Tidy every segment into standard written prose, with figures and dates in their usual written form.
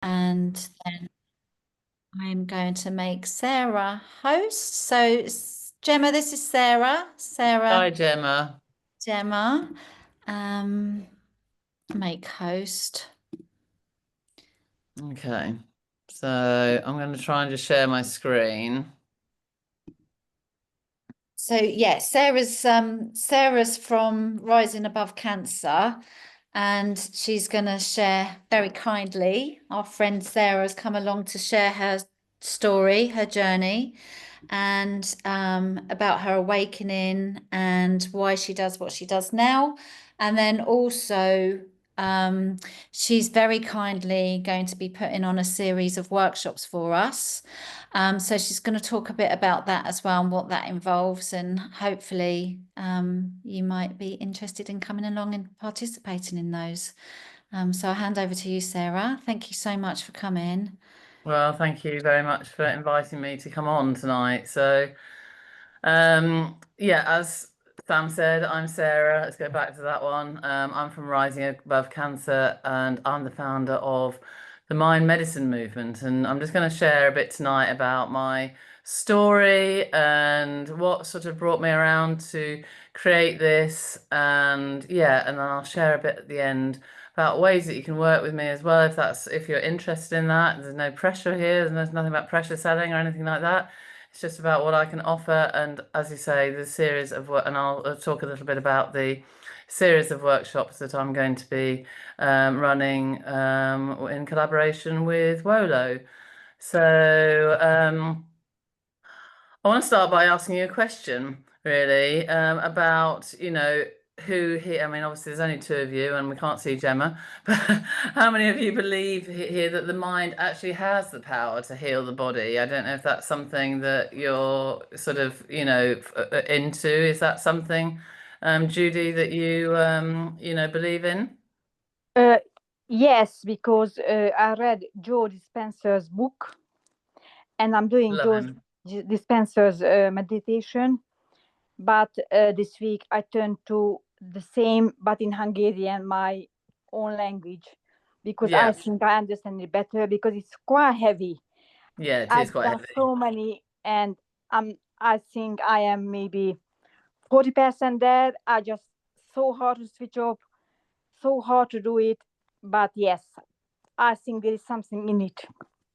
and then I'm going to make Sarah host. So Gemma, this is Sarah. Hi, Sarah, Gemma. Gemma. Um, make host. Okay, so I'm going to try and just share my screen. So yeah, Sarah's from Rising Above Cancer, and she's going to share very kindly. Our friend Sarah has come along to share her story, her journey, and about her awakening and why she does what she does now. And then also, um, she's very kindly going to be putting on a series of workshops for us. So she's going to talk a bit about that as well and what that involves. And hopefully, you might be interested in coming along and participating in those. So I'll hand over to you, Sarah. Thank you so much for coming. Well, thank you very much for inviting me to come on tonight. Yeah, as Sam said, I'm Sarah. Let's go back to that one. I'm from Rising Above Cancer, and I'm the founder of the Mind Medicine movement. And I'm just going to share a bit tonight about my story and what sort of brought me around to create this. And yeah, and then I'll share a bit at the end about ways that you can work with me as well if you're interested in that. There's no pressure here. There's nothing about pressure selling or anything like that. It's just about what I can offer, and as you say, the series of work, and I'll talk a little bit about the series of workshops that I'm going to be running in collaboration with Wolo. So I want to start by asking you a question, really, about, who here, I mean, obviously there's only two of you and we can't see Gemma, but how many of you believe here that the mind actually has the power to heal the body? I don't know if that's something that you're sort of, into. Is that something, Judy, that you believe in? Uh, yes, because I read Joe Dispenza's book, and I'm doing Love Joe him. Dispenza's meditation. But this week I turned to the same, but in Hungarian, my own language, because I Yeah, think I understand it better because it's quite heavy. yeah, it is I've quite done heavy. so many, and I think I am maybe 40% there. I just so hard to switch off, so hard to do it. But yes, I think there is something in it.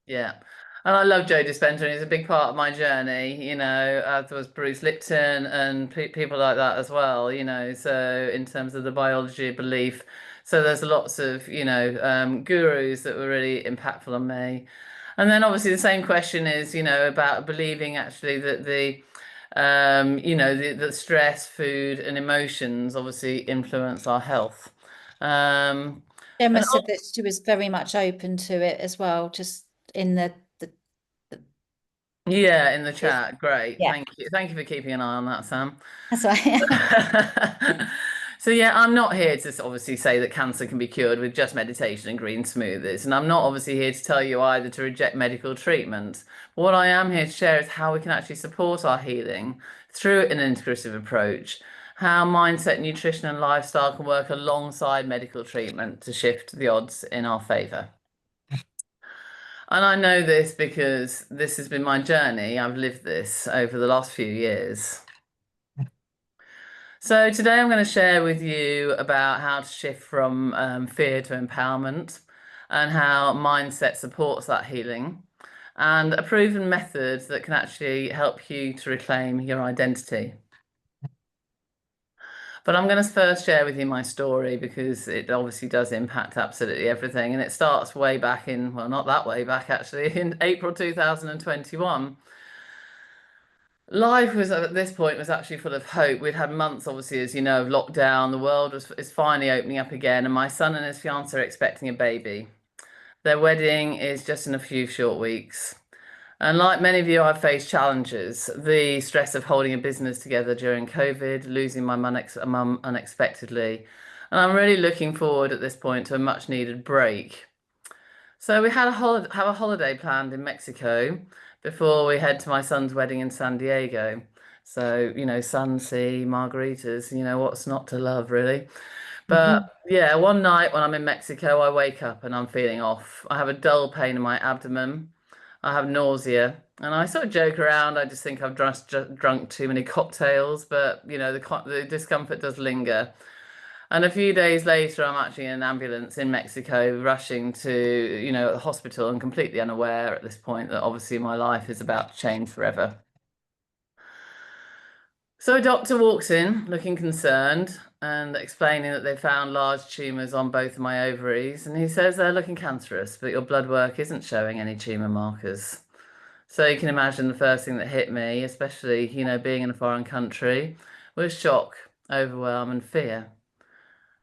Yeah. And I love Joe Dispenza, and he's a big part of my journey, as was Bruce Lipton and pe people like that as well, so in terms of the biology of belief. So there's lots of, gurus that were really impactful on me. And then obviously the same question is, about believing actually that the stress, food and emotions obviously influence our health. Um, Gemma and said that she was very much open to it as well, just in the Yeah, in the chat. Great. yeah, Thank you. Thank you for keeping an eye on that, Sam. that's right. So yeah, I'm not here to obviously say that cancer can be cured with just meditation and green smoothies. And I'm not obviously here to tell you either to reject medical treatment. What I am here to share is how we can actually support our healing through an integrative approach, how mindset, nutrition, and lifestyle can work alongside medical treatment to shift the odds in our favor. And I know this because this has been my journey. I've lived this over the last few years. So today I'm going to share with you about how to shift from fear to empowerment and how mindset supports that healing and a proven method that can actually help you to reclaim your identity. But I'm going to first share with you my story because it obviously does impact absolutely everything. And it starts way back in, well, not that way back actually, in April 2021. Life was at this point was actually full of hope. We'd had months, obviously, as you know, of lockdown. The world is finally opening up again, and my son and his fiance are expecting a baby. Their wedding is just in a few short weeks. And like many of you, I've faced challenges. The stress of holding a business together during COVID, losing my mum unexpectedly. And I'm really looking forward at this point to a much needed break. So we had have a holiday planned in Mexico before we head to my son's wedding in San Diego. So, sun, sea, margaritas, what's not to love, really. But yeah, one night when I'm in Mexico, I wake up and I'm feeling off. I have a dull pain in my abdomen. I have nausea, and I sort of joke around. I just think I've drunk too many cocktails, but you know, the discomfort does linger. And a few days later, I'm actually in an ambulance in Mexico, rushing to, you know, the hospital and completely unaware at this point that obviously my life is about to change forever. So a doctor walks in looking concerned and explaining that they found large tumours on both of my ovaries. And he says they're looking cancerous, but your blood work isn't showing any tumour markers. So you can imagine the first thing that hit me, especially, you know, being in a foreign country, was shock, overwhelm, and fear.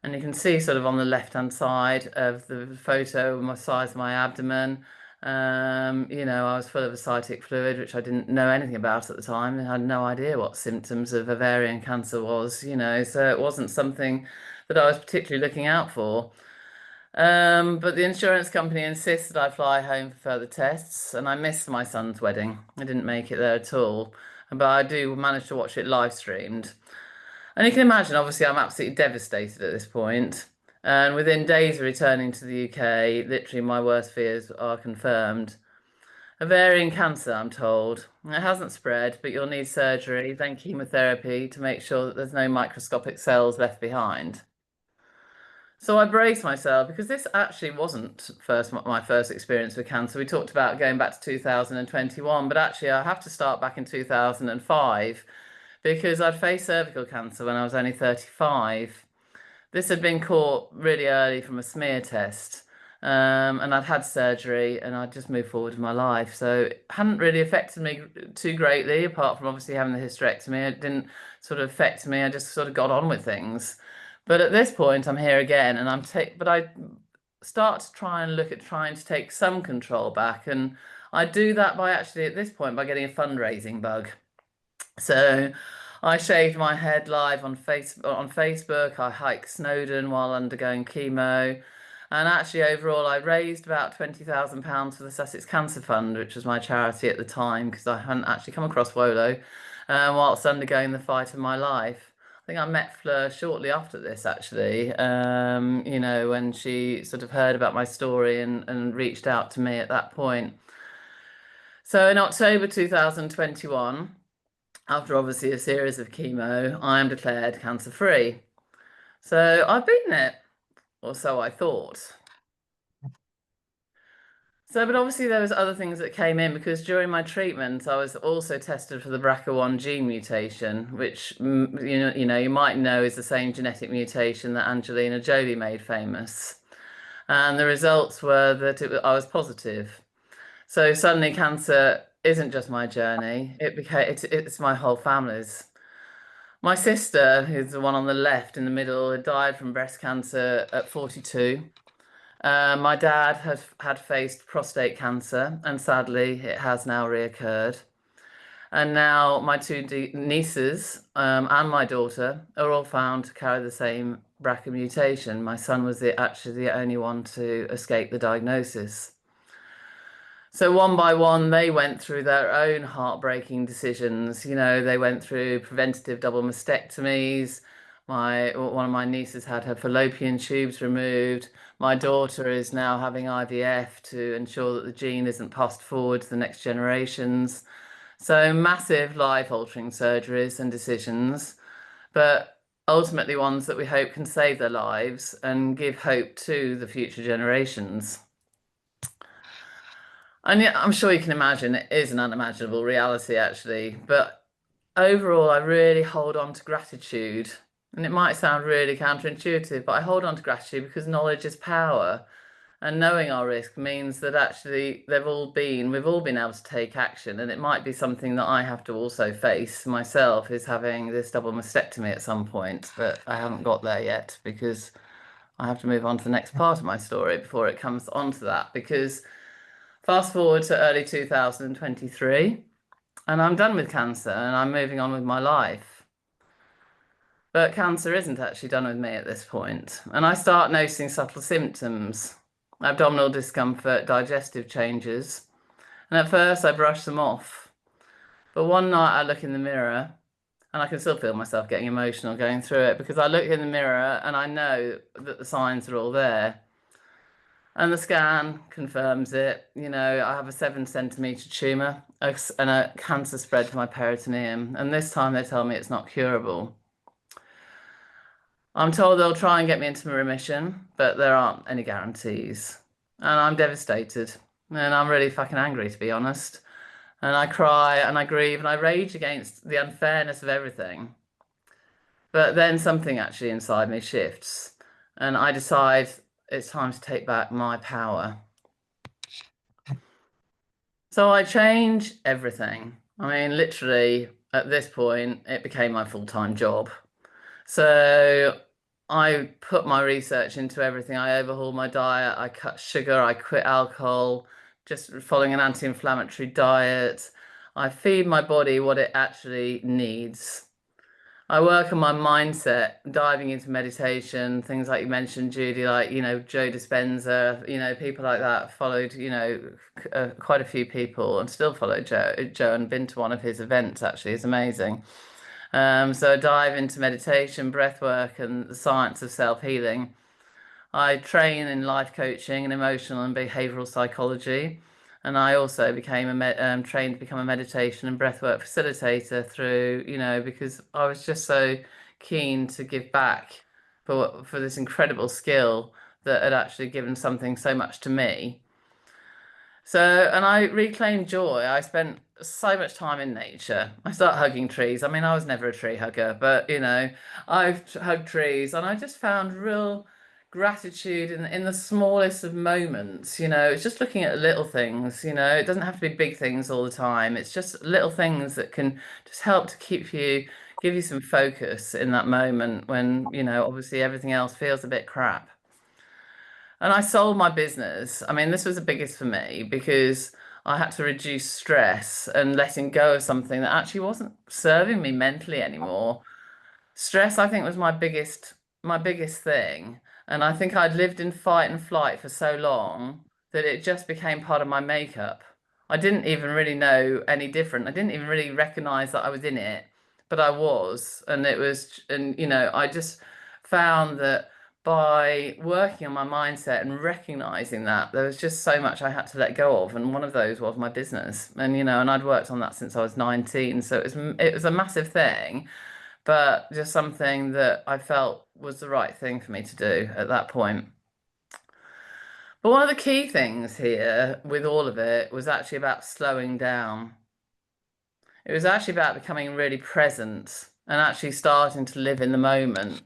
And you can see sort of on the left-hand side of the photo, my size of my abdomen. You know, I was full of ascitic fluid, which I didn't know anything about at the time. I had no idea what symptoms of ovarian cancer was, you know, so it wasn't something that I was particularly looking out for. But the insurance company insists that I fly home for further tests, and I missed my son's wedding. I didn't make it there at all, but I do manage to watch it live streamed. And you can imagine, obviously, I'm absolutely devastated at this point. And within days of returning to the UK, literally my worst fears are confirmed. Ovarian cancer, I'm told. It hasn't spread, but you'll need surgery, then chemotherapy to make sure that there's no microscopic cells left behind. So I braced myself because this actually wasn't my first experience with cancer. We talked about going back to 2021, but actually I have to start back in 2005 because I'd faced cervical cancer when I was only 35. This had been caught really early from a smear test. And I'd had surgery and I'd just moved forward in my life. So it hadn't really affected me too greatly, apart from obviously having the hysterectomy. It didn't sort of affect me. I just sort of got on with things. But at this point, I'm here again, and but I start to try and look at trying to take some control back, and I do that by actually at this point by getting a fundraising bug. So I shaved my head live on Facebook. I hiked Snowdon while undergoing chemo. And actually, overall, I raised about £20,000 for the Sussex Cancer Fund, which was my charity at the time, because I hadn't actually come across Wolo whilst undergoing the fight of my life. I think I met Fleur shortly after this, actually, you know, when she sort of heard about my story and reached out to me at that point. So in October 2021, after obviously a series of chemo, I am declared cancer-free. So I've beaten it, or so I thought. So, but obviously there was other things that came in because during my treatment, I was also tested for the BRCA1 gene mutation, which you might know is the same genetic mutation that Angelina Jolie made famous. And the results were that I was positive. So suddenly cancer isn't just my journey, it's my whole family's. My sister, who's the one on the left in the middle, had died from breast cancer at 42. My dad had faced prostate cancer, and sadly, it has now reoccurred. And now my two nieces and my daughter are all found to carry the same BRCA mutation. My son was actually the only one to escape the diagnosis. So one by one, they went through their own heartbreaking decisions. You know, they went through preventative double mastectomies. One of my nieces had her fallopian tubes removed. My daughter is now having IVF to ensure that the gene isn't passed forward to the next generations. So massive life-altering surgeries and decisions, but ultimately ones that we hope can save their lives and give hope to the future generations. And yeah, I'm sure you can imagine it is an unimaginable reality, actually. But overall, I really hold on to gratitude. And it might sound really counterintuitive, but I hold on to gratitude because knowledge is power. And knowing our risk means that actually we've all been able to take action. And it might be something that I have to also face myself, is having this double mastectomy at some point. But I haven't got there yet because I have to move on to the next part of my story before it comes onto that. Because fast forward to early 2023, and I'm done with cancer and I'm moving on with my life. But cancer isn't actually done with me at this point, and I start noticing subtle symptoms, abdominal discomfort, digestive changes, and at first I brush them off. But one night I look in the mirror And I can still feel myself getting emotional going through it, because I look in the mirror and I know that the signs are all there. And the scan confirms it. You know, I have a 7 centimetre tumour and a cancer spread to my peritoneum. And this time they tell me it's not curable. I'm told they'll try and get me into remission, but there aren't any guarantees. And I'm devastated. And I'm really fucking angry, to be honest. And I cry and I grieve and I rage against the unfairness of everything. But then something actually inside me shifts. And I decide it's time to take back my power. So I change everything. I mean, literally, at this point, it became my full-time job. So I put my research into everything. I overhauled my diet. I cut sugar. I quit alcohol, just following an anti-inflammatory diet. I feed my body what it actually needs. I work on my mindset, diving into meditation, things like you mentioned, Judy, like, you know, Joe Dispenza, you know, people like that. Followed, you know, quite a few people, and still follow Joe, and been to one of his events, actually. It's amazing. So I dive into meditation, breath work, and the science of self-healing. I train in life coaching and emotional and behavioral psychology. And I also became trained to become a meditation and breathwork facilitator through, you know, because I was just so keen to give back for this incredible skill that had actually given something so much to me. So, and I reclaimed joy. I spent so much time in nature. I started hugging trees. I mean, I was never a tree hugger, but you know, I've hugged trees, and I just found real gratitude in the smallest of moments. You know, it's just looking at little things. You know, it doesn't have to be big things all the time. It's just little things that can just help to give you some focus in that moment when, you know, obviously everything else feels a bit crap. And I sold my business. I mean, this was the biggest for me because I had to reduce stress and letting go of something that actually wasn't serving me mentally anymore. Stress, I think, was my biggest thing. And I think I'd lived in fight and flight for so long that it just became part of my makeup. I didn't even really know any different. I didn't even really recognize that I was in it, but I was. And you know, I just found that by working on my mindset and recognizing that there was just so much I had to let go of, and one of those was my business. And you know, and I'd worked on that since I was 19, so it was a massive thing, but just something that I felt was the right thing for me to do at that point. But one of the key things here with all of it was actually about slowing down. It was actually about becoming really present and actually starting to live in the moment,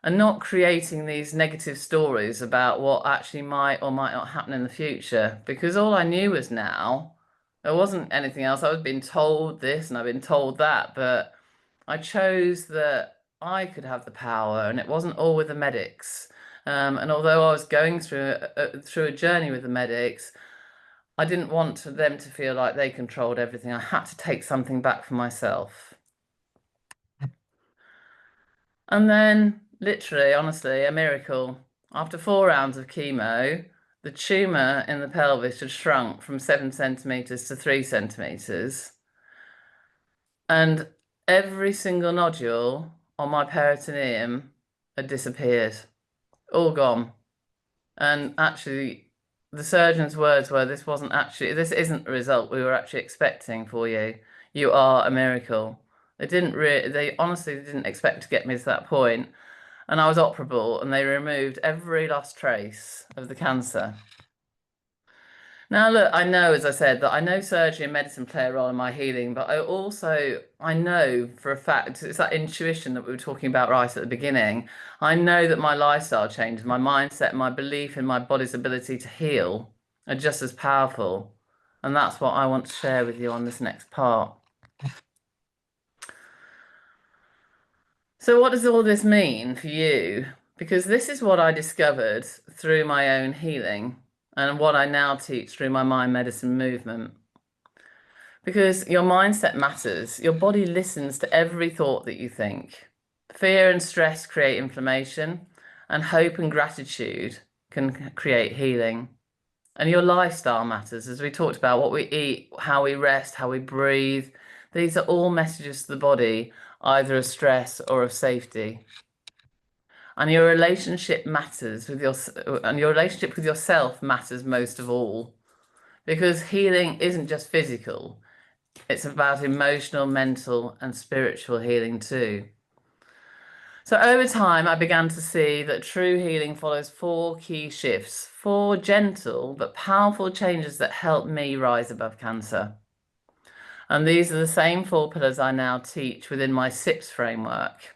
and not creating these negative stories about what actually might or might not happen in the future, because all I knew was now. There wasn't anything else. I was being told this and I've been told that, but I chose that I could have the power, and it wasn't all with the medics. And although I was going through a journey with the medics, I didn't want them to feel like they controlled everything. I had to take something back for myself. And then, literally, honestly, a miracle. After 4 rounds of chemo, the tumour in the pelvis had shrunk from 7 centimetres to 3 centimetres. And every single nodule on my peritoneum had disappeared, all gone. And actually, the surgeon's words were, this isn't the result we were actually expecting for you. You are a miracle. They honestly didn't expect to get me to that point. And I was operable, and they removed every last trace of the cancer. Now, look, I know, as I said, that I know surgery and medicine play a role in my healing, but I know for a fact, it's that intuition that we were talking about right at the beginning. I know that my lifestyle changes, my mindset, my belief in my body's ability to heal are just as powerful. And that's what I want to share with you on this next part. So what does all this mean for you? Because this is what I discovered through my own healing and what I now teach through my mind medicine movement. Because your mindset matters. Your body listens to every thought that you think. Fear and stress create inflammation, and hope and gratitude can create healing. And your lifestyle matters, as we talked about, what we eat, how we rest, how we breathe. These are all messages to the body. either of stress or of safety. And your relationship matters and your relationship with yourself matters most of all, because healing isn't just physical. It's about emotional, mental, and spiritual healing too. So over time, I began to see that true healing follows 4 key shifts, 4 gentle but powerful changes that help me rise above cancer. And these are the same 4 pillars I now teach within my SIPS framework,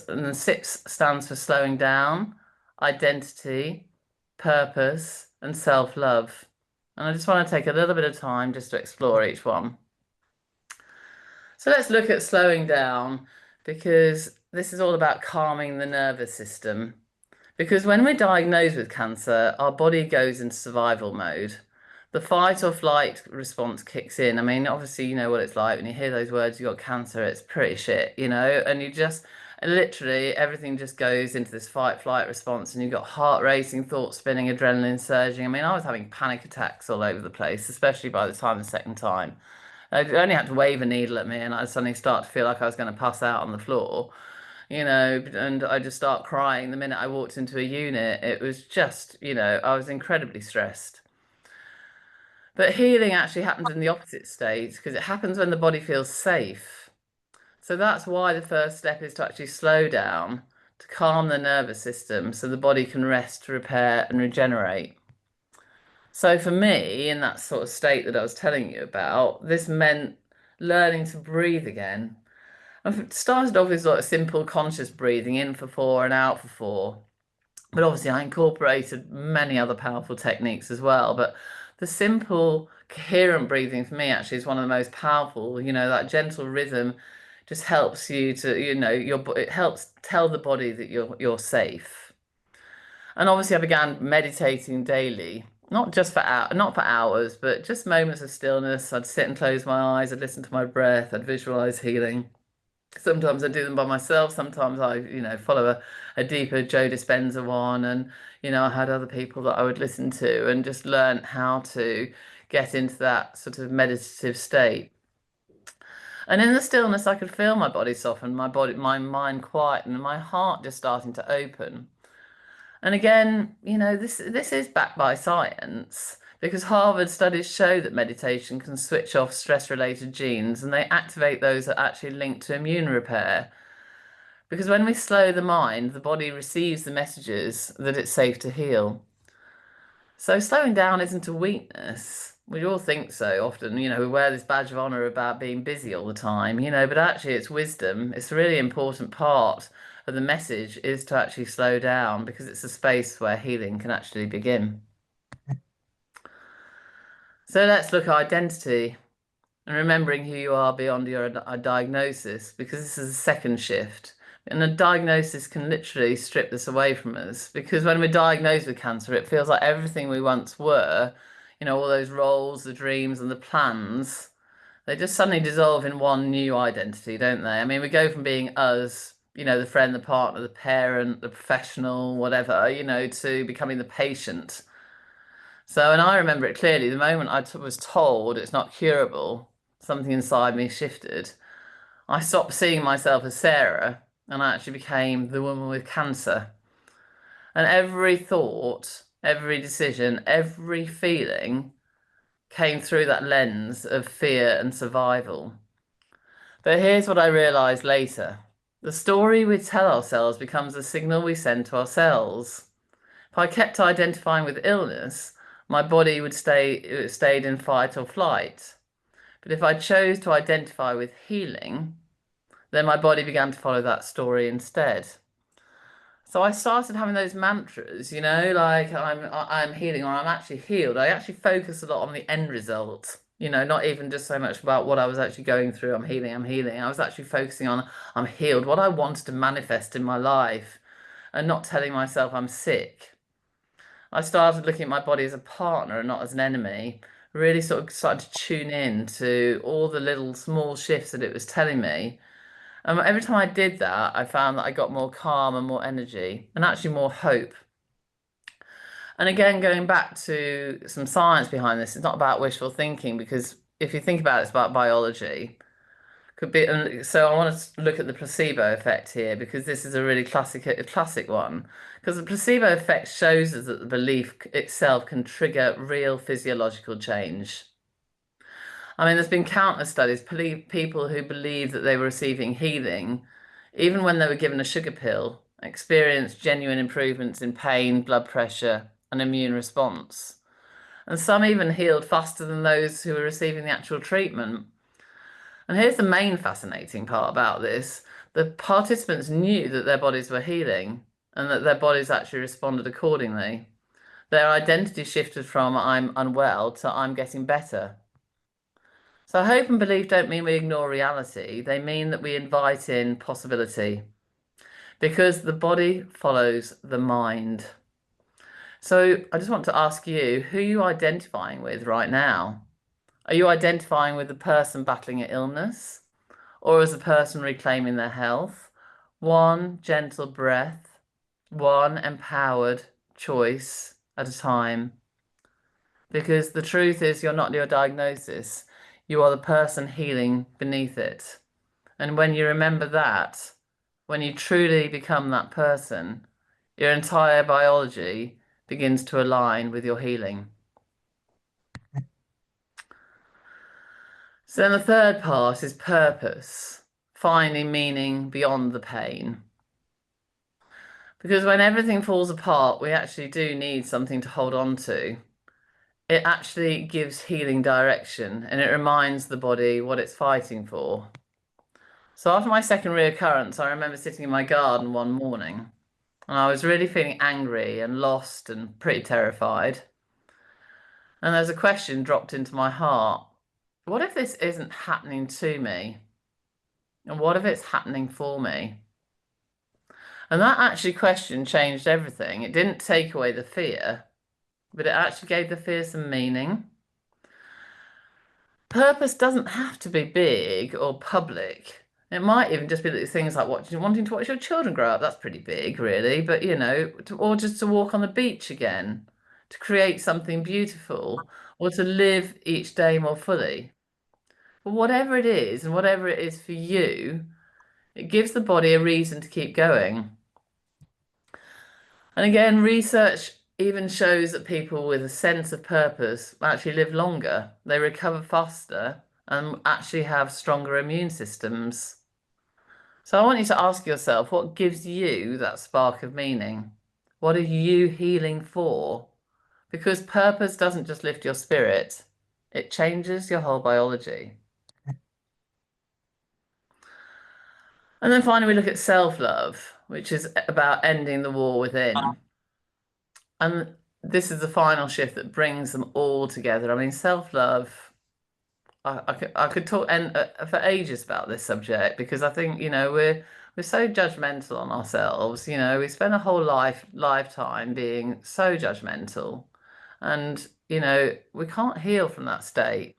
and the SIPS stands for slowing down, identity, purpose, and self-love. And I just want to take a little bit of time just to explore each one. So let's look at slowing down, because this is all about calming the nervous system. Because when we're diagnosed with cancer, our body goes into survival mode. The fight or flight response kicks in. I mean, obviously, you know what it's like when you hear those words, you got cancer, it's pretty shit, you know, and you just literally everything just goes into this fight flight response, and you've got heart racing, thoughts spinning, adrenaline surging. I mean, I was having panic attacks all over the place, especially by the time the second time. I only had to wave a needle at me, and I suddenly start to feel like I was going to pass out on the floor, you know, and I just start crying the minute I walked into a unit. It was just, you know, I was incredibly stressed. But healing actually happens in the opposite state, because it happens when the body feels safe. So that's why the first step is to actually slow down, to calm the nervous system so the body can rest, repair, and regenerate. So for me, in that sort of state that I was telling you about, this meant learning to breathe again. I started off with like simple conscious breathing, in for 4 and out for 4. But obviously I incorporated many other powerful techniques as well. But the simple coherent breathing for me actually is one of the most powerful. You know, that gentle rhythm just helps you to, you know, it helps tell the body that you're safe. And obviously I began meditating daily, not for hours, but just moments of stillness. I'd sit and close my eyes, I'd listen to my breath, I'd visualize healing. Sometimes I do them by myself. Sometimes I, you know, follow a deeper Joe Dispenza one, and you know, I had other people that I would listen to, and just learn how to get into that sort of meditative state. And in the stillness, I could feel my body soften, my mind quieten, and my heart just starting to open. And again, you know, this is backed by science, because Harvard studies show that meditation can switch off stress-related genes, and they activate those that actually link to immune repair. Because when we slow the mind, the body receives the messages that it's safe to heal. So slowing down isn't a weakness. We all think so often, you know, we wear this badge of honor about being busy all the time, you know, but actually it's wisdom. It's a really important part of the message is to actually slow down, because it's a space where healing can actually begin. So let's look at identity and remembering who you are beyond your diagnosis, because this is a second shift. And a diagnosis can literally strip this away from us, because when we're diagnosed with cancer, it feels like everything we once were, you know, all those roles, the dreams, and the plans, they just suddenly dissolve in one new identity, don't they? I mean, we go from being us, you know, the friend, the partner, the parent, the professional, whatever, you know, to becoming the patient. So, and I remember it clearly, the moment I was told it's not curable, something inside me shifted. I stopped seeing myself as Sarah, and I actually became the woman with cancer. And every thought, every decision, every feeling came through that lens of fear and survival. But here's what I realized later. The story we tell ourselves becomes the signal we send to ourselves. If I kept identifying with illness, my body would stayed in fight or flight. But if I chose to identify with healing, then my body began to follow that story instead. So I started having those mantras, you know, like I'm healing, or I'm actually healed. I actually focus a lot on the end result, you know, not even just so much about what I was actually going through. I'm healing, I'm healing. I was actually focusing on I'm healed, what I wanted to manifest in my life, and not telling myself I'm sick. I started looking at my body as a partner and not as an enemy. Really sort of started to tune in to all the little small shifts that it was telling me. And every time I did that, I found that I got more calm and more energy, and actually more hope. And again, going back to some science behind this, it's not about wishful thinking, because if you think about it, it's about biology. Could be, so I want to look at the placebo effect here because this is a really classic one. Because the placebo effect shows us that the belief itself can trigger real physiological change. I mean, there's been countless studies, people who believed that they were receiving healing, even when they were given a sugar pill, experienced genuine improvements in pain, blood pressure, and immune response. And some even healed faster than those who were receiving the actual treatment. And here's the main fascinating part about this. The participants knew that their bodies were healing and that their bodies actually responded accordingly. Their identity shifted from I'm unwell to I'm getting better. So hope and belief don't mean we ignore reality. They mean that we invite in possibility because the body follows the mind. So I just want to ask you, who are you identifying with right now? Are you identifying with the person battling an illness or as a person reclaiming their health? One gentle breath, one empowered choice at a time. Because the truth is, you're not your diagnosis. You are the person healing beneath it. And when you remember that, when you truly become that person, your entire biology begins to align with your healing. So then the third part is purpose, finding meaning beyond the pain. Because when everything falls apart, we actually do need something to hold on to. It actually gives healing direction and it reminds the body what it's fighting for. So after my second reoccurrence, I remember sitting in my garden one morning and I was really feeling angry and lost and pretty terrified. And there's a question dropped into my heart. What if this isn't happening to me? And what if it's happening for me? And that actually question changed everything. It didn't take away the fear, but it actually gave the fear some meaning. Purpose doesn't have to be big or public. It might even just be things like wanting to watch your children grow up. That's pretty big, really. But, you know, or just to walk on the beach again, to create something beautiful, or to live each day more fully. But whatever it is, and whatever it is for you, it gives the body a reason to keep going. And again, research even shows that people with a sense of purpose actually live longer, they recover faster, and actually have stronger immune systems. So I want you to ask yourself, what gives you that spark of meaning? What are you healing for? Because purpose doesn't just lift your spirit, it changes your whole biology. And then finally, we look at self-love, which is about ending the war within. And this is the final shift that brings them all together. I mean, self-love, I could talk for ages about this subject because I think, you know, we're so judgmental on ourselves. You know, we spend a whole lifetime being so judgmental, and you know, we can't heal from that state.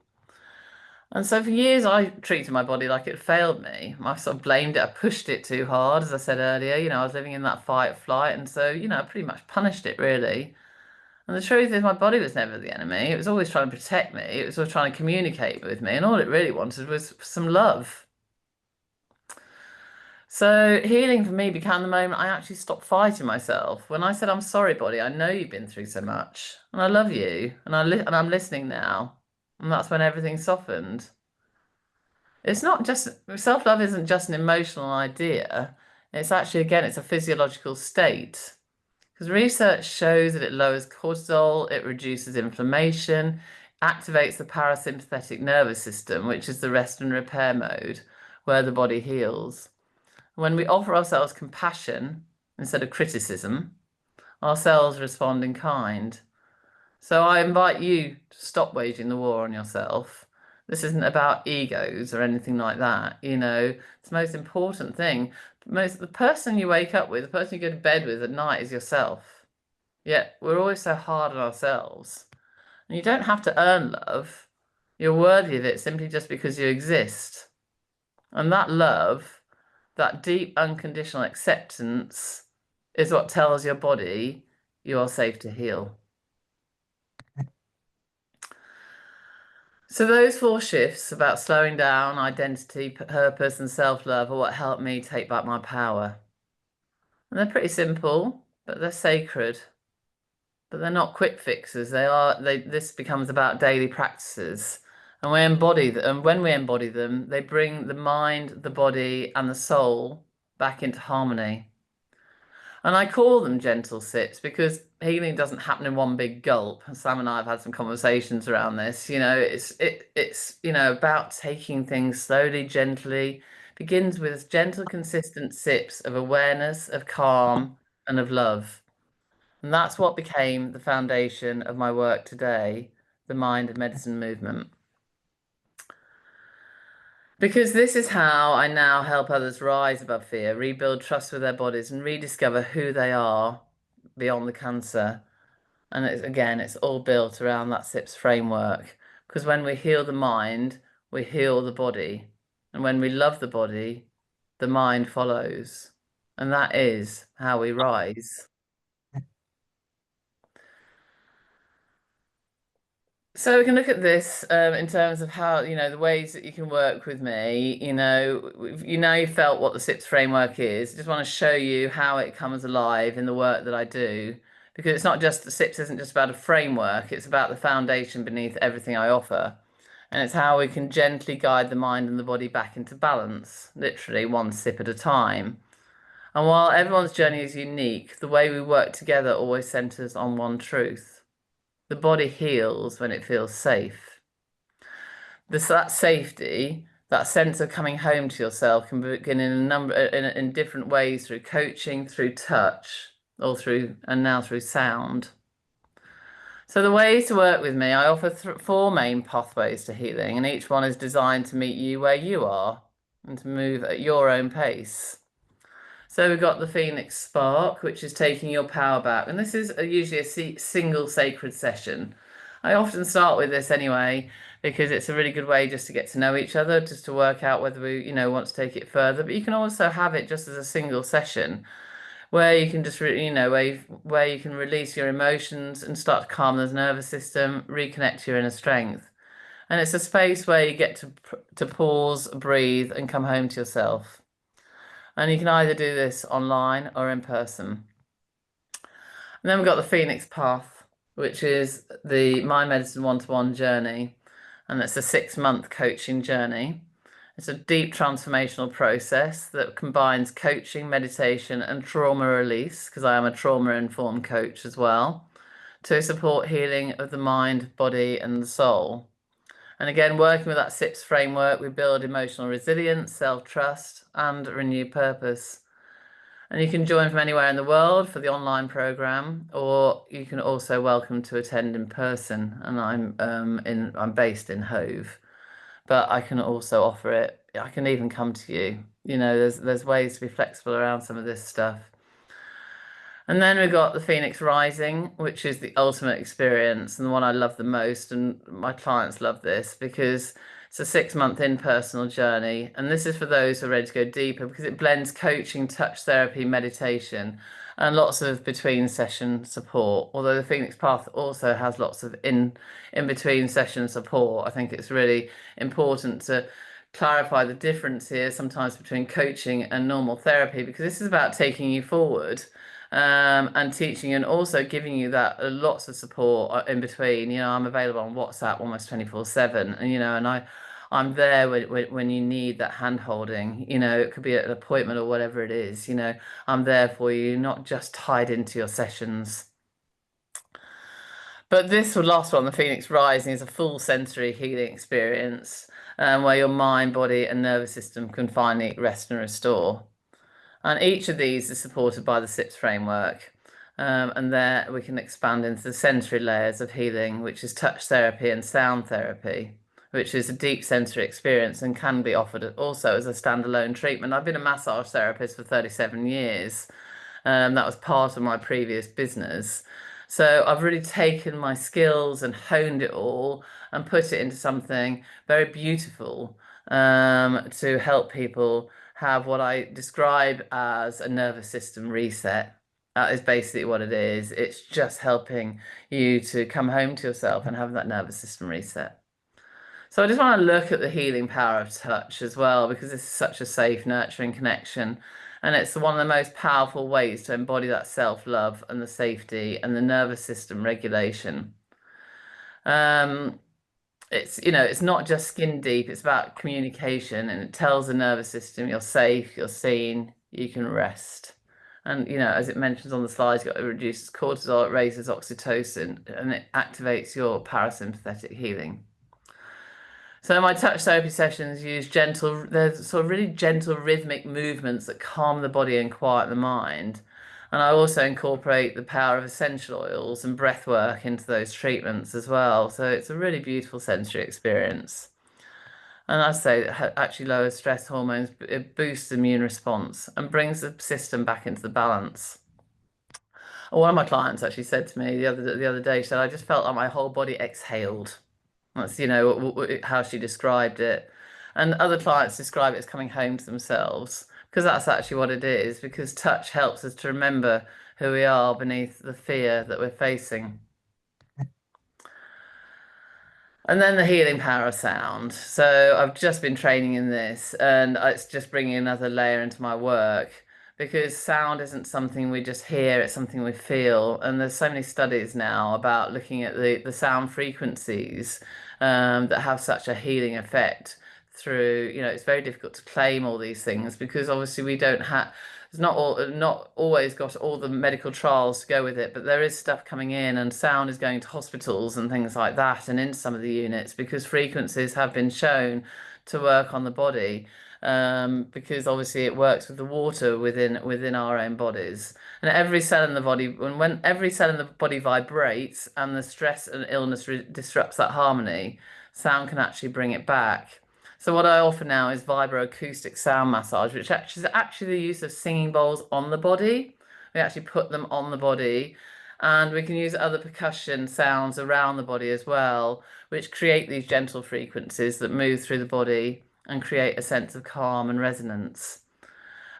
And so for years, I treated my body like it failed me. I sort of blamed it. I pushed it too hard, as I said earlier. You know, I was living in that fight, flight, and so you know, I pretty much punished it really. And the truth is, my body was never the enemy. It was always trying to protect me. It was always trying to communicate with me. And all it really wanted was some love. So healing for me began the moment I actually stopped fighting myself. When I said, I'm sorry, body, I know you've been through so much. And I love you. And I'm listening now. And that's when everything softened. It's not just, self-love isn't just an emotional idea. It's actually, again, it's a physiological state. Because research shows that it lowers cortisol, it reduces inflammation, activates the parasympathetic nervous system, which is the rest and repair mode, where the body heals. When we offer ourselves compassion instead of criticism, our cells respond in kind. So I invite you to stop waging the war on yourself. This isn't about egos or anything like that. You know, it's the most important thing. The person you wake up with, the person you go to bed with at night is yourself. Yet we're always so hard on ourselves. And you don't have to earn love. You're worthy of it simply just because you exist. And that love, that deep unconditional acceptance, is what tells your body you are safe to heal. So those 4 shifts about slowing down, identity, purpose, and self-love are what helped me take back my power. And they're pretty simple, but they're sacred. But they're not quick fixes. This becomes about daily practices. And when we embody them, they bring the mind, the body, and the soul back into harmony. And I call them gentle sips because healing doesn't happen in one big gulp. Sam and I have had some conversations around this. It's about taking things slowly, gently. Begins with gentle, consistent sips of awareness, of calm, and of love. And that's what became the foundation of my work today, the mind and medicine movement. Because this is how I now help others rise above fear, rebuild trust with their bodies, and rediscover who they are beyond the cancer. And it's all built around that SIPS framework. Because when we heal the mind, we heal the body. And when we love the body, the mind follows. And that is how we rise. So we can look at this in terms of how, the ways that you can work with me. You felt what the SIPS framework is. I just want to show you how it comes alive in the work that I do. Because it's not just, the SIPS isn't just about a framework, it's about the foundation beneath everything I offer. And it's how we can gently guide the mind and the body back into balance, literally one sip at a time. And while everyone's journey is unique, the way we work together always centers on one truth. The body heals when it feels safe. That safety, that sense of coming home to yourself, can begin in different ways, through coaching, through touch, and now through sound. So the ways to work with me, I offer 4 main pathways to healing, and each one is designed to meet you where you are and to move at your own pace. So we've got the Phoenix Spark, which is taking your power back. And this is usually a single sacred session. I often start with this anyway, because it's a really good way just to get to know each other, just to work out whether we, want to take it further. But you can also have it just as a single session where you can just, where you can release your emotions and start to calm the nervous system, reconnect your inner strength. And it's a space where you get to pause, breathe, and come home to yourself. And you can either do this online or in person. And then we've got the Phoenix Path, which is the My Medicine one-to-one journey. And it's a 6-month coaching journey. It's a deep transformational process that combines coaching, meditation, and trauma release, because I am a trauma-informed coach as well, to support healing of the mind, body, and the soul. And again, working with that SIPS framework, we build emotional resilience, self-trust, and renewed purpose. And you can join from anywhere in the world for the online program, or you can also welcome to attend in person. And I'm based in Hove, but I can also offer it. I can even come to you. There's ways to be flexible around some of this stuff. And then we've got the Phoenix Rising, which is the ultimate experience and the one I love the most. And my clients love this because it's a 6-month in-personal journey. And this is for those who are ready to go deeper, because it blends coaching, touch therapy, meditation, and lots of between session support. Although the Phoenix Path also has lots of in between session support. I think it's really important to clarify the difference here sometimes between coaching and normal therapy, because this is about taking you forward. And teaching you, and also giving you that lots of support in between. I'm available on WhatsApp almost 24/7, and I'm there when you need that hand holding. It could be at an appointment or whatever it is. I'm there for you, not just tied into your sessions. But this last one, the Phoenix Rising, is a full sensory healing experience, where your mind, body, and nervous system can finally rest and restore. And each of these is supported by the SIPS framework. And there we can expand into the sensory layers of healing, which is touch therapy and sound therapy, which is a deep sensory experience and can be offered also as a standalone treatment. I've been a massage therapist for 37 years. That was part of my previous business. So I've really taken my skills and honed it all and put it into something very beautiful, to help people have what I describe as a nervous system reset. That is basically what it is. It's just helping you to come home to yourself and have that nervous system reset. So I just want to look at the healing power of touch as well, because this is such a safe, nurturing connection. And it's one of the most powerful ways to embody that self-love and the safety and the nervous system regulation. It's, it's not just skin deep, it's about communication, and it tells the nervous system you're safe, you're seen, you can rest. And, as it mentions on the slides, it reduces cortisol, it raises oxytocin, and it activates your parasympathetic healing. So my touch therapy sessions use there's sort of really gentle rhythmic movements that calm the body and quiet the mind. And I also incorporate the power of essential oils and breath work into those treatments as well. So it's a really beautiful sensory experience. And I say it actually lowers stress hormones, it boosts the immune response and brings the system back into the balance. One of my clients actually said to me the other day, she said, I just felt like my whole body exhaled. That's, how she described it. And other clients describe it as coming home to themselves, because that's actually what it is, because touch helps us to remember who we are beneath the fear that we're facing. And then the healing power of sound. So I've just been training in this, and it's just bringing another layer into my work, because sound isn't something we just hear, it's something we feel. And there's so many studies now about looking at the sound frequencies that have such a healing effect through, it's very difficult to claim all these things, because obviously we don't have, it's not always got all the medical trials to go with it, but there is stuff coming in, and sound is going to hospitals and things like that, and in some of the units, because frequencies have been shown to work on the body, because obviously it works with the water within our own bodies, and every cell in the body, when every cell in the body vibrates, and the stress and illness disrupts that harmony, sound can actually bring it back. So what I offer now is vibroacoustic sound massage, which is actually the use of singing bowls on the body. We actually put them on the body, and we can use other percussion sounds around the body as well, which create these gentle frequencies that move through the body and create a sense of calm and resonance.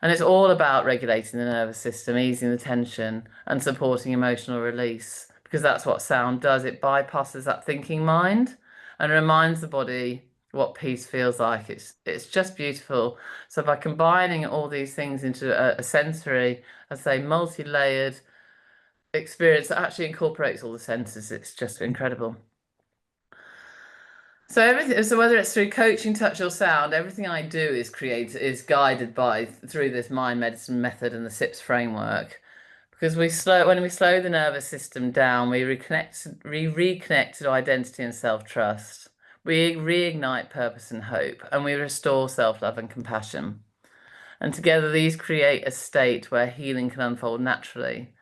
And it's all about regulating the nervous system, easing the tension, and supporting emotional release, because that's what sound does. It bypasses that thinking mind and reminds the body what peace feels like. It's just beautiful. So by combining all these things into a sensory, I say, multi-layered experience that actually incorporates all the senses, it's just incredible. So whether it's through coaching, touch, or sound, everything I do is guided through this mind medicine method and the SIPS framework. Because when we slow the nervous system down, we reconnect to identity and self-trust. We reignite purpose and hope, and we restore self-love and compassion. And together these create a state where healing can unfold naturally.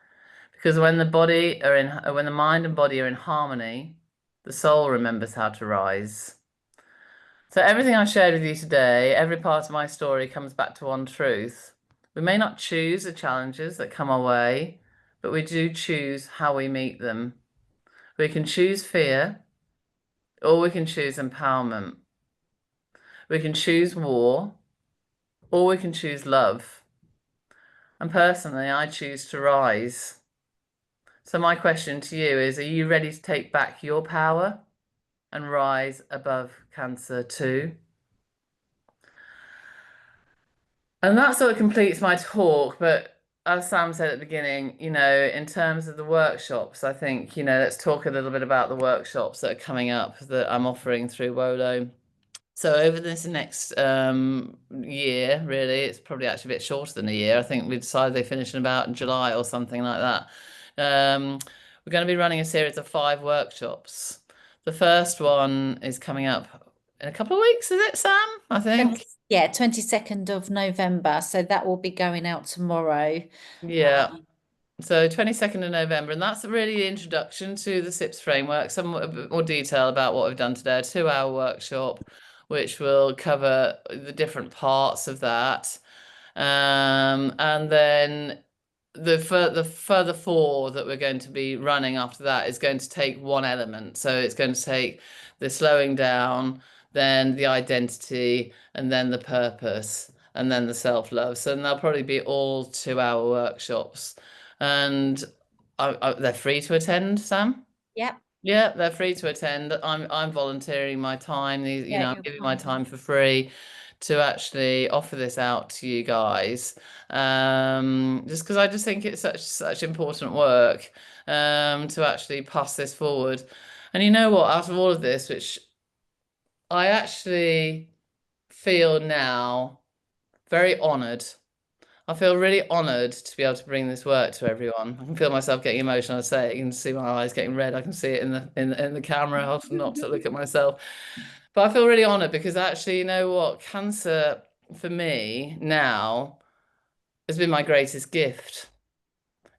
Because when the mind and body are in harmony, the soul remembers how to rise. So everything I shared with you today, every part of my story comes back to one truth. We may not choose the challenges that come our way, but we do choose how we meet them. We can choose fear, or we can choose empowerment. We can choose war, or we can choose love. And personally, I choose to rise. So my question to you is, are you ready to take back your power and rise above cancer too? And that sort of completes my talk. But as Sam said at the beginning, in terms of the workshops, I think, let's talk a little bit about the workshops that are coming up that I'm offering through WOLO. So over this next year, really, it's probably actually a bit shorter than a year. I think we decided they finish in about July or something like that. We're going to be running a series of 5 workshops. The first one is coming up in a couple of weeks, is it, Sam? I think. Yeah, 22nd of November. So that will be going out tomorrow. Yeah. So 22nd of November, and that's really the introduction to the SIPS framework, a bit more detail about what we've done today, a 2-hour workshop, which will cover the different parts of that. And then the further 4 that we're going to be running after that is going to take one element. So it's going to take the slowing down, then the identity, and then the purpose, and then the self-love. So they'll probably be all 2-hour workshops. And they're free to attend, Sam? Yep. Yeah, they're free to attend. I'm volunteering my time. These, Yeah, I'm you're giving my kind. time for free to actually offer this out to you guys. Just because I just think it's such important work to actually pass this forward. And you know what? Out of all of this, which I actually feel now very honoured. I feel really honoured to be able to bring this work to everyone. I can feel myself getting emotional. I say it, you can see my eyes getting red. I can see it in the camera. I have not to look at myself. But I feel really honoured because actually, you know what? Cancer for me now has been my greatest gift.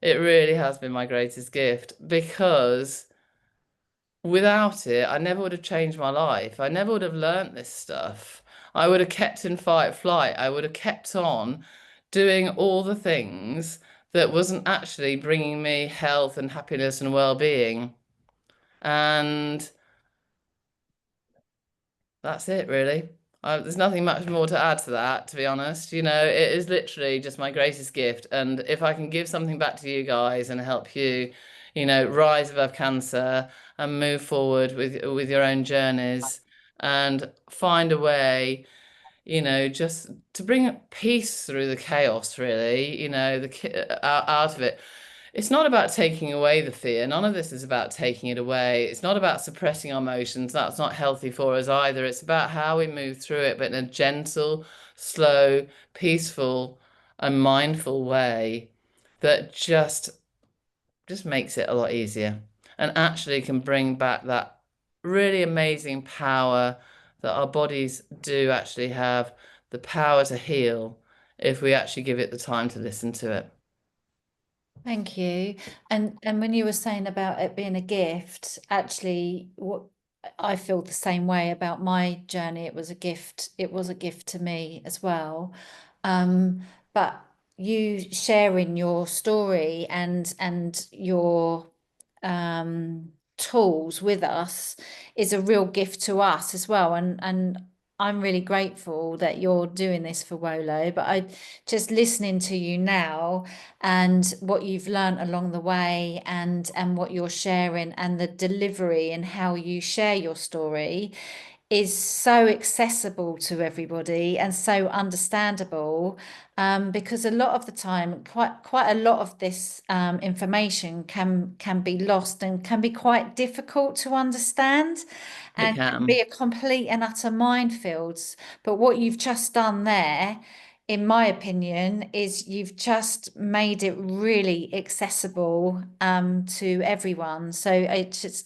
It really has been my greatest gift because without it, I never would have changed my life. I never would have learnt this stuff. I would have kept in fight, flight. I would have kept on doing all the things that wasn't actually bringing me health and happiness and well-being. And that's it, really. There's nothing much more to add to that, to be honest. You know, it is literally just my greatest gift. And if I can give something back to you guys and help you, rise above cancer and move forward with your own journeys and find a way, just to bring peace through the chaos, really, out of it. It's not about taking away the fear. None of this is about taking it away. It's not about suppressing our emotions. That's not healthy for us either. It's about how we move through it, but in a gentle, slow, peaceful, and mindful way that just makes it a lot easier and actually can bring back that really amazing power that our bodies do actually have the power to heal if we actually give it the time to listen to it. Thank you. And when you were saying about it being a gift, actually, what I feel the same way about my journey. It was a gift. It was a gift to me as well. Um, but you sharing your story and your tools with us is a real gift to us as well. And I'm really grateful that you're doing this for Wolo. But I just listening to you now and what you've learned along the way and what you're sharing and the delivery and how you share your story is so accessible to everybody and so understandable, because a lot of the time quite a lot of this information can be lost and can be quite difficult to understand It and can can. be a complete and utter minefields. But what you've just done there, in my opinion, is you've just made it really accessible to everyone. So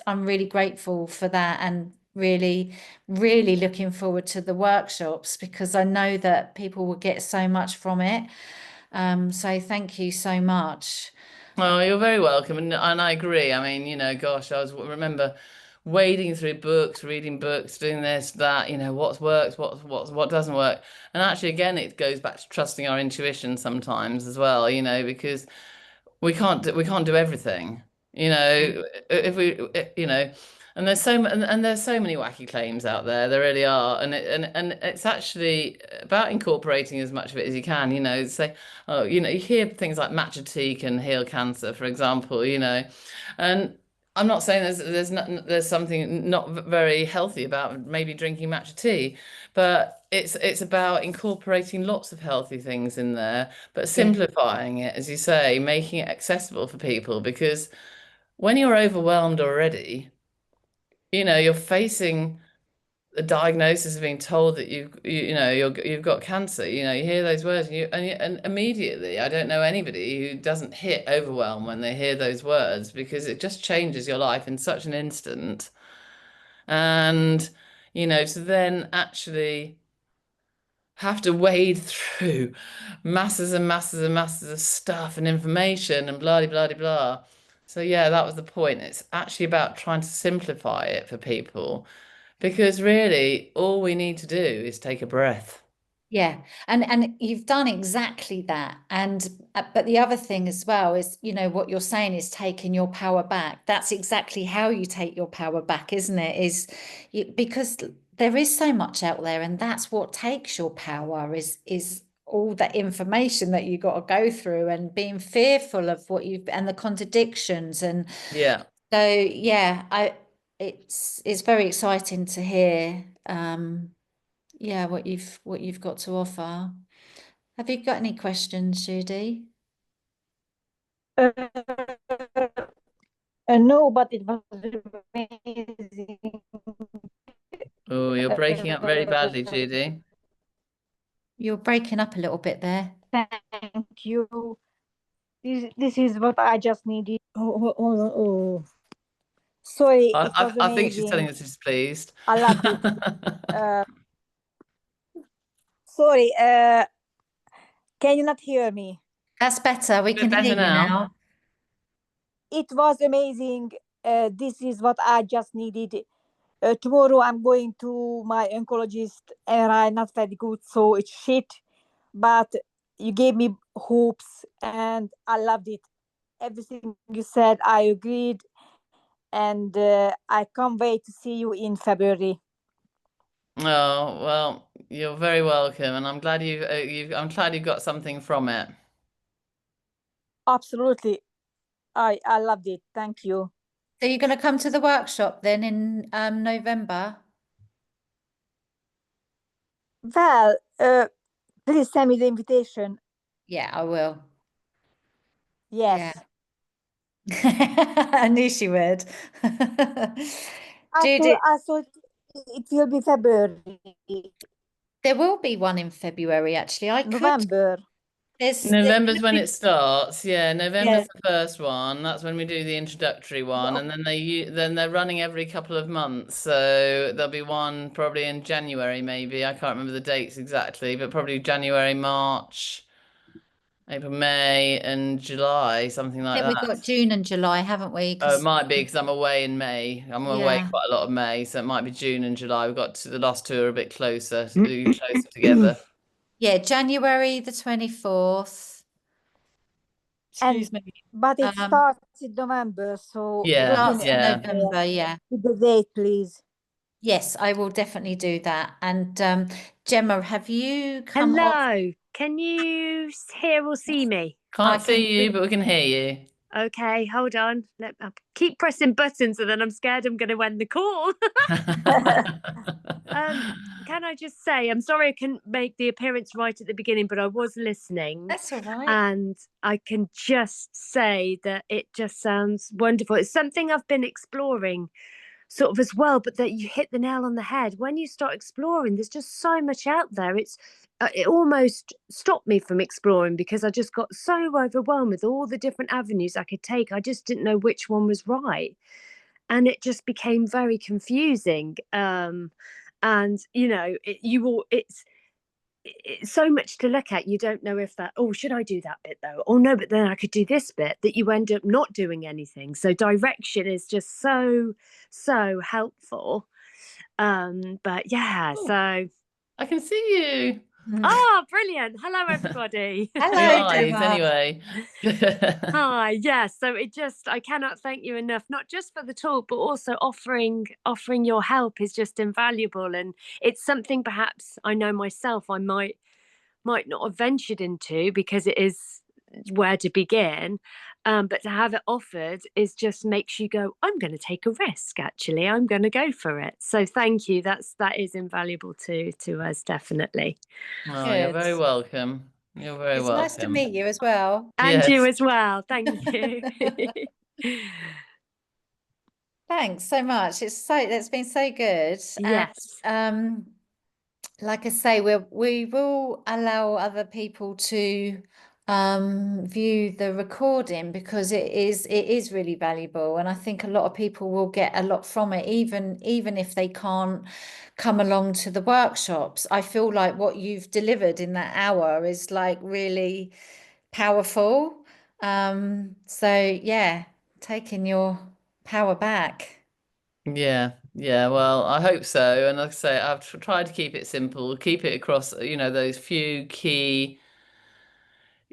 I'm really grateful for that and really, really looking forward to the workshops because I know that people will get so much from it. So thank you so much. Oh, you're very welcome, and I agree. I mean, gosh, remember wading through books, reading books, doing this, that, what's works, what doesn't work. And actually, again, it goes back to trusting our intuition sometimes as well, because we can't do everything. If we, and there's so many wacky claims out there. There really are, and it's actually about incorporating as much of it as you can. Say, oh, you hear things like matcha tea can heal cancer, for example. And I'm not saying there's something not very healthy about maybe drinking matcha tea, but it's about incorporating lots of healthy things in there, but Yeah. simplifying it, as you say, making it accessible for people. Because when you're overwhelmed already, you're facing the diagnosis of being told that you've got cancer. You hear those words, and immediately, I don't know anybody who doesn't hit overwhelm when they hear those words because it just changes your life in such an instant. And to then actually have to wade through masses and masses and masses of stuff and information and blah blah blah blah. So yeah, that was the point. It's actually about trying to simplify it for people because really all we need to do is take a breath. Yeah, and you've done exactly that. And but the other thing as well is, what you're saying is taking your power back. That's exactly how you take your power back, isn't it? Because there is so much out there, and that's what takes your power is all that information that you got to go through and being fearful of what you've and the contradictions and Yeah. so yeah, it's very exciting to hear yeah, what you've got to offer. Have you got any questions, Judy? Uh, no, but it was amazing. Oh, you're breaking up very badly, Judy. You're breaking up a little bit there. Thank you. This is what I just needed. Oh. Sorry, it was I think she's telling amazing. us she's pleased. I loved it. Sorry, can you not hear me? That's better. We Bit can hear better you now. now. It was amazing. This is what I just needed. Tomorrow I'm going to my oncologist and I'm not very good, so it's shit. But you gave me hopes and I loved it. Everything you said, I agreed. And I can't wait to see you in February. Oh, well, you're very welcome, and I'm glad I'm glad you got something from it. Absolutely. I loved it. Thank you. So you're going to come to the workshop then in November? Well, please send me the invitation. Yeah, I will. Yes. Yeah. I knew she would. Judy, I thought it will be February, there will be one in February, actually. I could. November. There November's could when be. it starts. Yeah, November's Yeah. the first one. That's when we do the introductory one, and then they're running every couple of months. So there'll be one probably in January, maybe. I can't remember the dates exactly, but probably January, March, April, May, and July, something I like think we've that. got June and July, haven't we? Oh, it 'Cause might be because I'm away in May. I'm away yeah. quite a lot of May, so it might be June and July. We've got the last two are a bit closer together. Yeah, January the 24th. Excuse me. But it starts in November, so you Yeah, can Starts in yeah. November, yeah. with the date, please. Yes, I will definitely do that. And Gemma, have you come off? Hello, can you hear or see me? I Can't can see you, but we can hear you. Okay, hold on. I keep pressing buttons and then I'm scared I'm going to end the call. Can I just say, I'm sorry I couldn't make the appearance right at the beginning, but I was listening. That's all right. And I can just say that it just sounds wonderful. It's something I've been exploring sort of as well, but that you hit the nail on the head. When you start exploring, there's just so much out there. It almost stopped me from exploring because I just got so overwhelmed with all the different avenues I could take. I just didn't know which one was right, and it just became very confusing. And it's so much to look at. You don't know if that, oh, should I do that bit though? Oh no, but then I could do this bit, that you end up not doing anything. So direction is just so helpful. But yeah, Oh, so I can see you. brilliant. Hello everybody. Your Hello, eyes, Gemma. anyway. Hi, yes. So I cannot thank you enough, not just for the talk, but also offering your help is just invaluable. And it's something perhaps I know myself I might not have ventured into because it is where to begin. But to have it offered is just makes you go, I'm going to take a risk. Actually, I'm going to go for it. So thank you. That is invaluable to us, definitely. Oh, you're very Good. welcome. You're very It's nice to welcome. meet you as well. And you Yes. as well. Thank you. Thanks so much. It's been so good. Yes. And like I say, we will allow other people to view the recording because it is really valuable, and I think a lot of people will get a lot from it, even if they can't come along to the workshops. I feel like what you've delivered in that hour is like really powerful. So yeah, taking your power back. Yeah, yeah. Well, I hope so. And like I say, I've tried to keep it simple, keep it across, those few key,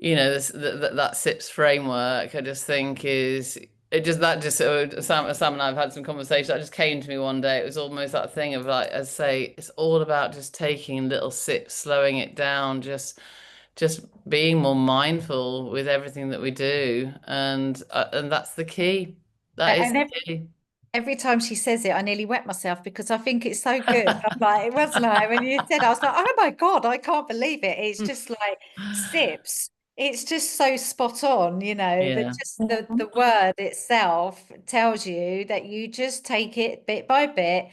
that SIPS framework. I just think is it just that just Sam and I've had some conversations. That just came to me one day. It was almost that thing of like, I say, it's all about just taking little sips, slowing it down, just being more mindful with everything that we do, and that's the key. That is And the key. every time she says it, I nearly wet myself because I think it's so good. I'm like, it was like when you said, I was like, oh my God, I can't believe it. It's just like SIPS. It's just so spot on, you know, that Yeah. just the word itself tells you that you just take it bit by bit,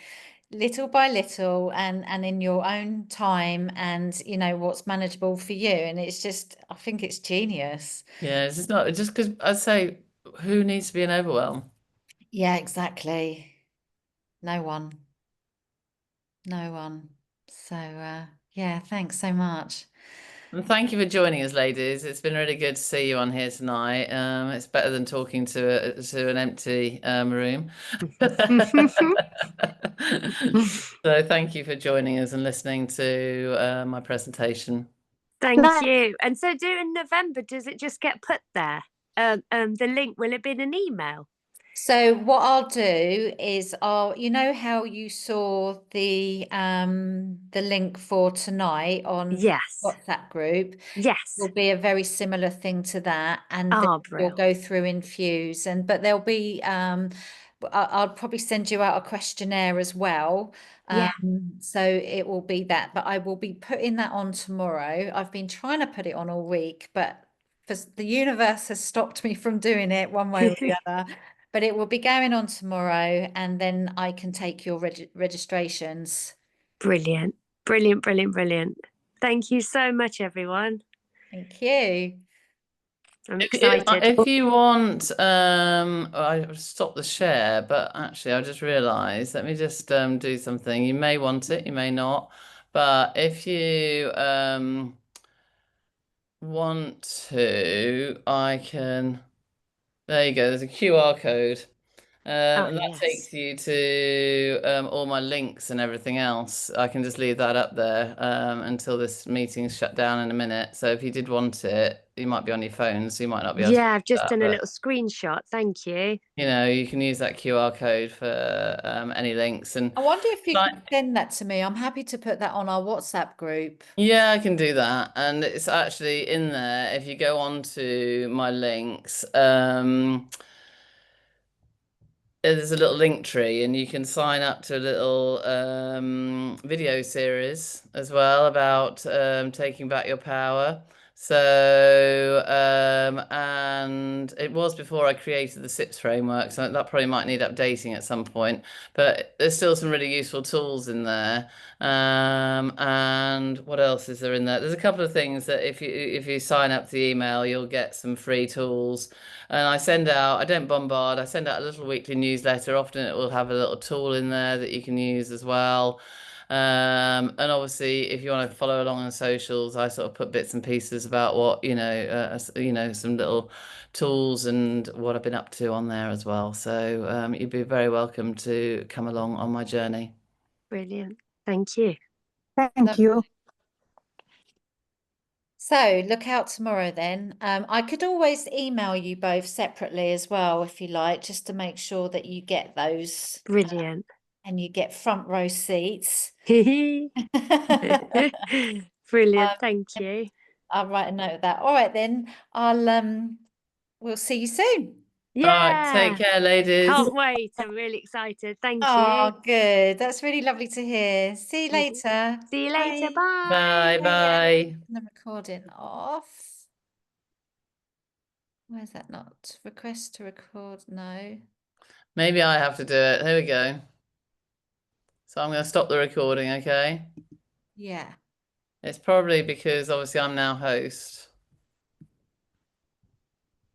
little by little, and in your own time, and you know what's manageable for you. And it's just, I think it's genius. Yeah, it's just not just because I say, who needs to be in overwhelm? Yeah, exactly. No one. No one. So, yeah, thanks so much. And thank you for joining us, ladies. It's been really good to see you on here tonight. It's better than talking to an empty room. So thank you for joining us and listening to my presentation. Thank Nice. you. And so, do in November, does it just get put there? The link, will it be in an email? So what I'll do is you know how you saw the link for tonight on Yes. WhatsApp group Yes. will be a very similar thing to that, and then Oh, we'll brilliant. go through Infuse, but there'll be I'll probably send you out a questionnaire as well. Yeah. So it will be that, but I will be putting that on tomorrow. I've been trying to put it on all week, but the universe has stopped me from doing it one way or the other. But it will be going on tomorrow, and then I can take your registrations. Brilliant. Brilliant, brilliant, brilliant. Thank you so much, everyone. Thank you. I'm If excited. you want, I stopped the share, but actually I just realised, let me just do something. You may want it, you may not, but if you want to, I can, there you go, there's a QR code. And that yes. takes you to all my links and everything else. I can just leave that up there until this meeting's shut down in a minute. So if you did want it, you might be on your phone, so you might not be able to Yeah, I've just that, done a but, little screenshot. Thank you. you know, you can use that QR code for any links. And I wonder if you like, could send that to me. I'm happy to put that on our WhatsApp group. yeah, I can do that. And it's actually in there. If you go on to my links, there's a little link tree, and you can sign up to a little video series as well about taking back your power. So, and it was before I created the SIPS framework, so that probably might need updating at some point. But there's still some really useful tools in there. And what else is there in there? There's a couple of things that if you sign up to the email, you'll get some free tools. And I don't bombard, I send out a little weekly newsletter. Often it will have a little tool in there that you can use as well. And obviously, if you want to follow along on socials, I sort of put bits and pieces about what, some little tools and what I've been up to on there as well. So you'd be very welcome to come along on my journey. Brilliant. Thank you. Thank you. So look out tomorrow then. I could always email you both separately as well, if you like, just to make sure that you get those Brilliant. and you get front row seats. Brilliant. Thank you. I'll write a note of that. All right then. We'll see you soon. All right, take Yeah. care, ladies. Can't wait. I'm really excited. Thank Oh, you. good. That's really lovely to hear. See you later. See you later. Bye. Bye, bye. The recording off. Why is that not? Request to record? No. Maybe I have to do it. Here we go. So I'm going to stop the recording, okay? Yeah. It's probably because obviously I'm now host.